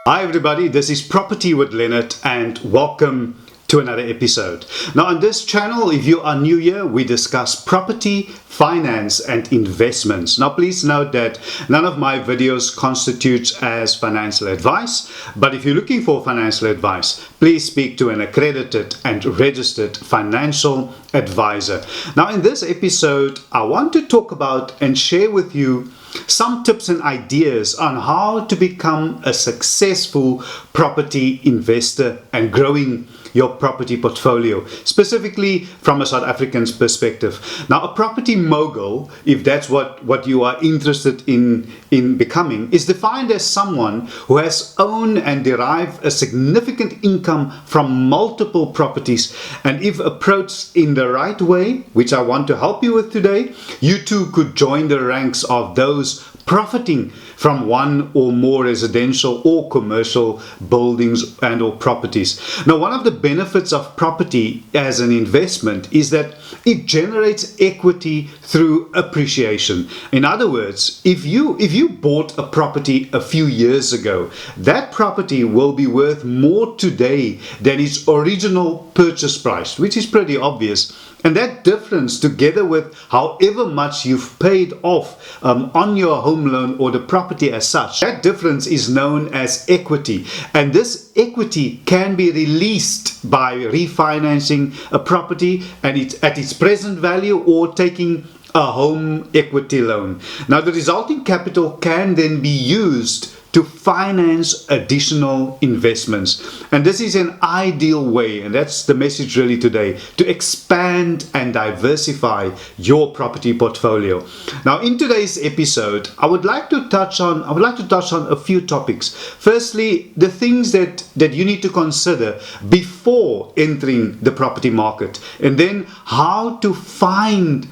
Hi everybody, this is Property with Leonard and welcome to another episode. Now on this channel, if you are new here, we discuss property, finance and investments. Now please note that none of my videos constitutes as financial advice, but if you're looking for financial advice, please speak to an accredited and registered financial advisor. Now in this episode, I want to talk about and share with you some tips and ideas on how to become a successful property investor and growing your property portfolio, specifically from a South African's perspective. Now, a property mogul, if that's what you are interested in becoming, is defined as someone who has owned and derived a significant income from multiple properties. And if approached in the right way, which I want to help you with today, you too could join the ranks of those profiting from one or more residential or commercial buildings and or properties. Now, one of the benefits of property as an investment is that it generates equity through appreciation. In other words, if you bought a property a few years ago, that property will be worth more today than its original purchase price, which is pretty obvious. And that difference, together with however much you've paid off on your home loan or the property as such, that difference is known as equity. And this equity can be released by refinancing a property and it's at its present value or taking a home equity loan. Now, the resulting capital can then be used to finance additional investments. And this is an ideal way, and that's the message really today, to expand and diversify your property portfolio. Now, in today's episode, I would like to touch on a few topics. Firstly, the things that you need to consider before entering the property market, and then how to find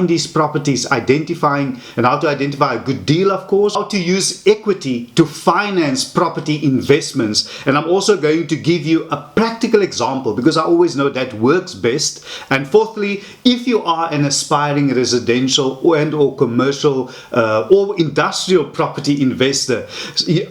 these properties, identifying and how to identify a good deal, of course, how to use equity to finance property investments. And I'm also going to give you a practical example because I always know that works best. And fourthly, if you are an aspiring residential or commercial or industrial property investor,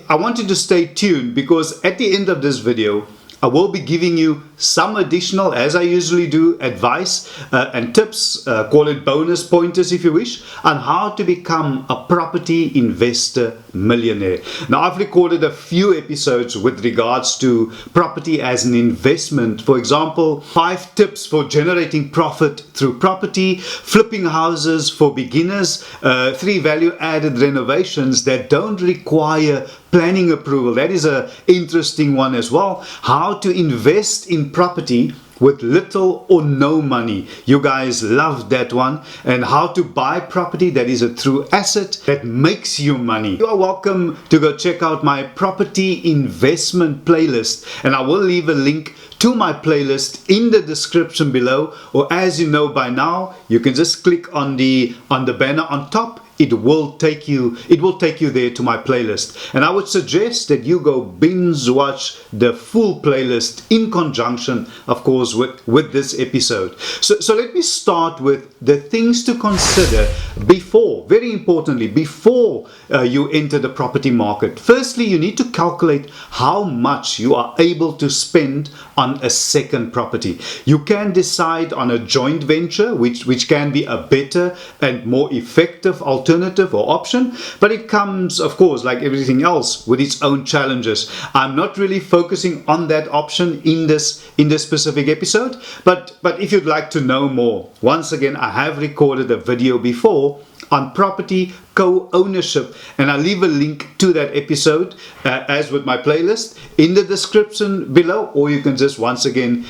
I want you to stay tuned because at the end of this video, I will be giving you some additional, as I usually do, advice and tips, call it bonus pointers if you wish, on how to become a property investor millionaire. Now, I've recorded a few episodes with regards to property as an investment. For example, 5 tips for generating profit through property, flipping houses for beginners, 3 value-added renovations that don't require planning approval. That is an interesting one as well. How to invest in property with little or no money. You guys love that one. And how to buy property that is a true asset that makes you money. You are welcome to go check out my property investment playlist, and I will leave a link to my playlist in the description below, or as you know by now, you can just click on the banner on top. It will take you there to my playlist, and I would suggest that you go binge watch the full playlist in conjunction, of course, with this episode. So let me start with the things to consider before, very importantly, before you enter the property market. Firstly, you need to calculate how much you are able to spend on a second property. You can decide on a joint venture, which can be a better and more effective alternative or option, but it comes, of course, like everything else, with its own challenges. I'm not really focusing on that option in this specific episode, but if you'd like to know more, once again, I have recorded a video before on property co-ownership, and I'll leave a link to that episode as with my playlist in the description below, or you can just once again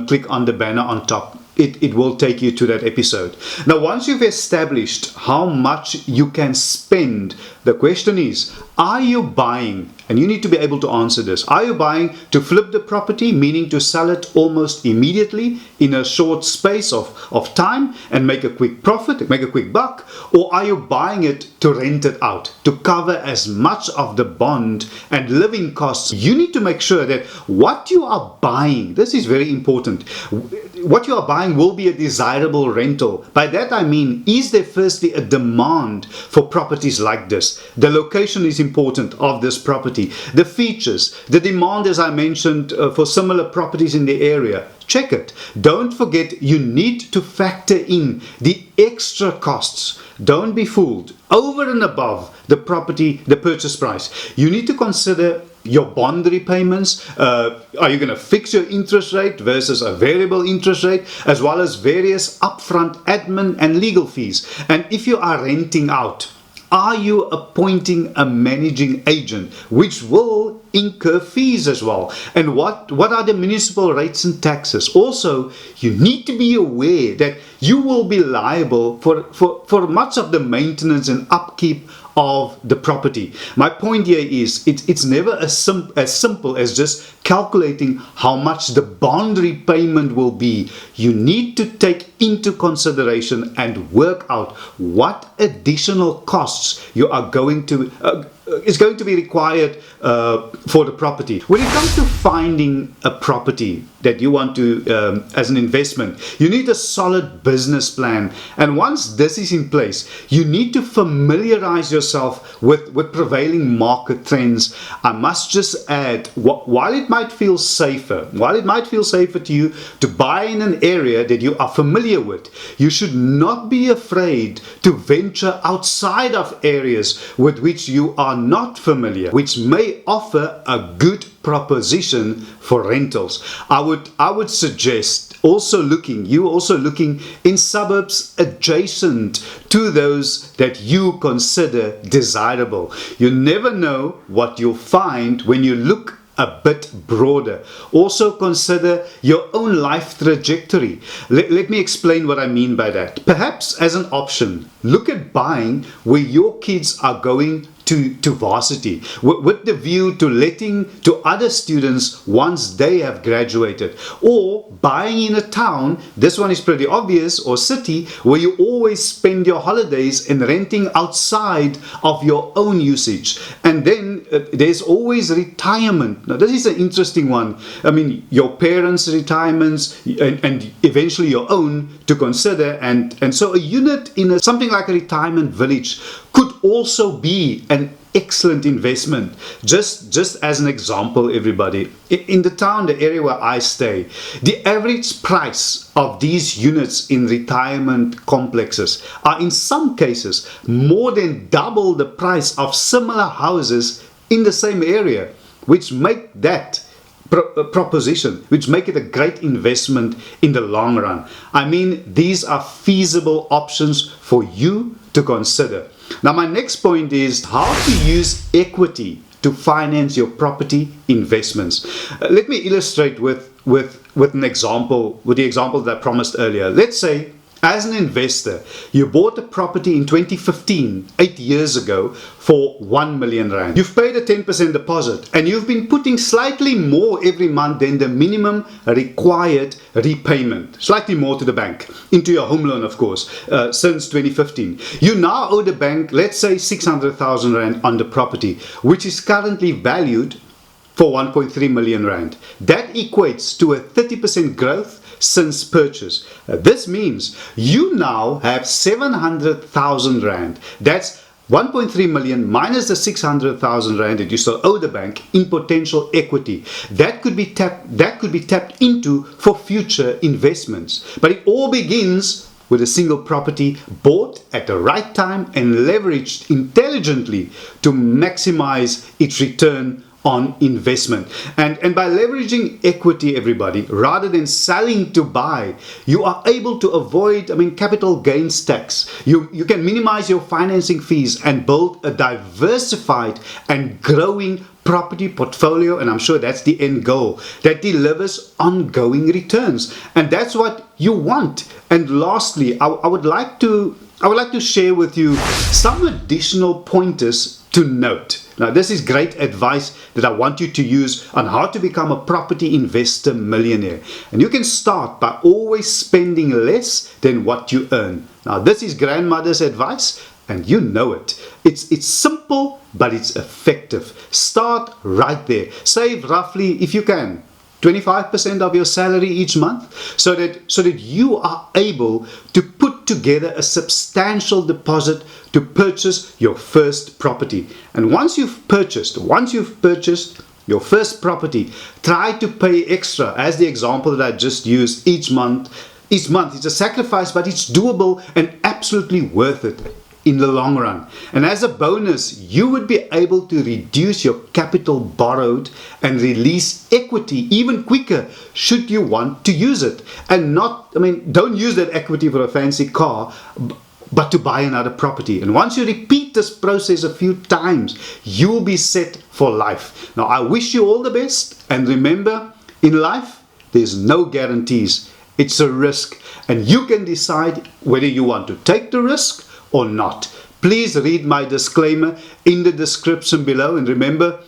click on the banner on top. It will take you to that episode. Now, once you've established how much you can spend, the question is, are you buying? And you need to be able to answer this. Are you buying to flip the property, meaning to sell it almost immediately in a short space of time and make a quick profit, make a quick buck? Or are you buying it to rent it out, to cover as much of the bond and living costs? You need to make sure that what you are buying, this is very important, what you are buying will be a desirable rental. By that I mean, is there firstly a demand for properties like this? areas. The location is important of this property. The features, the demand, as I mentioned, for similar properties in the area. Check it. Don't forget, you need to factor in the extra costs. Don't be fooled. Over and above the property, the purchase price, you need to consider your bond repayments. Are you going to fix your interest rate versus a variable interest rate, as well as various upfront admin and legal fees? And if you are renting out, are you appointing a managing agent, which will incur fees as well? And what are the municipal rates and taxes? Also, you need to be aware that you will be liable for much of the maintenance and upkeep of the property. My point here is it's never as simple as just calculating how much the bond repayment will be. You need to take into consideration and work out what additional costs you are going to is going to be required for the property. When it comes to finding a property that you want to as an investment, you need a solid business plan, and once this is in place, you need to familiarize yourself with prevailing market trends. I must just add, while it might feel safer to you to buy in an area that you are familiar with, you should not be afraid to venture outside of areas with which you are not familiar, which may offer a good proposition for rentals. I would suggest also looking in suburbs adjacent to those that you consider desirable. You never know what you'll find when you look a bit broader. Also consider your own life trajectory. Let me explain what I mean by that. Perhaps as an option, look at buying where your kids are going to varsity, with the view to letting to other students once they have graduated, or buying in a town, this one is pretty obvious, or city, where you always spend your holidays, and renting outside of your own usage. And then there's always retirement. Now this is an interesting one. I mean, your parents' retirements and eventually your own to consider, and so a unit in something like a retirement village could also be an excellent investment. Just as an example, everybody, in the town, the area where I stay, the average price of these units in retirement complexes are in some cases more than double the price of similar houses in the same area, which make that proposition, which make it a great investment in the long run. I mean, these are feasible options for you to consider. Now, my next point is how to use equity to finance your property investments. Let me illustrate with an example, with the example that I promised earlier. Let's say, as an investor, you bought a property in 2015, 8 years ago, for 1 million rand. You've paid a 10% deposit, and you've been putting slightly more every month than the minimum required repayment, slightly more to the bank, into your home loan, of course, since 2015. You now owe the bank, let's say, 600,000 rand on the property, which is currently valued for 1.3 million rand. That equates to a 30% growth since purchase. This means you now have 700,000 rand. That's 1.3 million minus the 600,000 rand that you still owe the bank in potential equity. That could be tapped into for future investments. But it all begins with a single property bought at the right time and leveraged intelligently to maximize its return on investment. And by leveraging equity, everybody, rather than selling to buy, you are able to avoid, capital gains tax. You can minimize your financing fees and build a diversified and growing property portfolio, and I'm sure that's the end goal, that delivers ongoing returns. And that's what you want. And lastly, I would like to share with you some additional pointers to note. Now, this is great advice that I want you to use on how to become a property investor millionaire. And you can start by always spending less than what you earn. Now, this is grandmother's advice, and you know it. It's simple, but it's effective. Start right there. Save roughly, if you can, 25% of your salary each month, so that you are able to put put together a substantial deposit to purchase your first property. And once you've purchased your first property, try to pay extra, as the example that I just used, each month. Each month it's a sacrifice, but it's doable and absolutely worth it in the long run. And as a bonus, you would be able to reduce your capital borrowed and release equity even quicker should you want to use it. And don't use that equity for a fancy car, but to buy another property. And once you repeat this process a few times, you will be set for life. Now, I wish you all the best. And remember, in life, there's no guarantees. It's a risk. And you can decide whether you want to take the risk or not. Please read my disclaimer in the description below. And remember,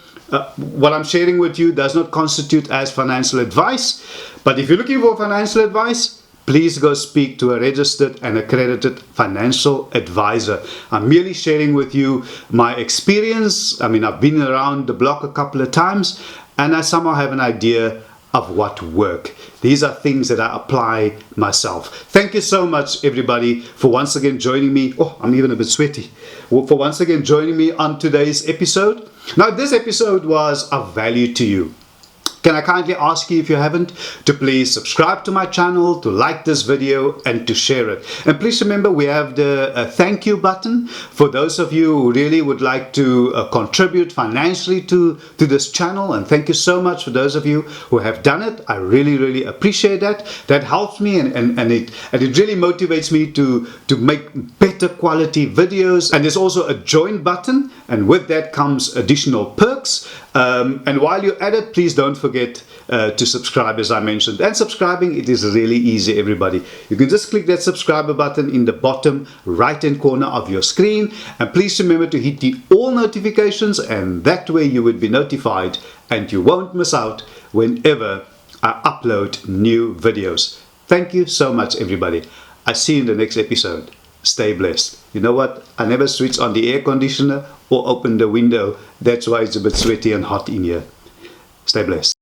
what I'm sharing with you does not constitute as financial advice. But if you're looking for financial advice, please go speak to a registered and accredited financial advisor. I'm merely sharing with you my experience. I've been around the block a couple of times, and I somehow have an idea of what work. These are things that I apply myself. Thank you so much, everybody, for once again joining me. Oh, I'm even a bit sweaty. For once again joining me on today's episode. Now, if this episode was of value to you, can I kindly ask you, if you haven't, to please subscribe to my channel, to like this video, and to share it. And please remember, we have the thank you button for those of you who really would like to contribute financially to this channel. And thank you so much for those of you who have done it. I really, really appreciate that. That helps me, and it really motivates me to make better quality videos. And there's also a join button, and with that comes additional perks. And while you're at it, please don't forget to subscribe, as I mentioned. And subscribing, it is really easy, everybody. You can just click that subscriber button in the bottom right hand corner of your screen, and please remember to hit the all notifications, and that way you would be notified and you won't miss out whenever I upload new videos. Thank you so much, everybody. I see you in the next episode. Stay blessed. You know what? I never switch on the air conditioner or open the window. That's why it's a bit sweaty and hot in here. Stay blessed.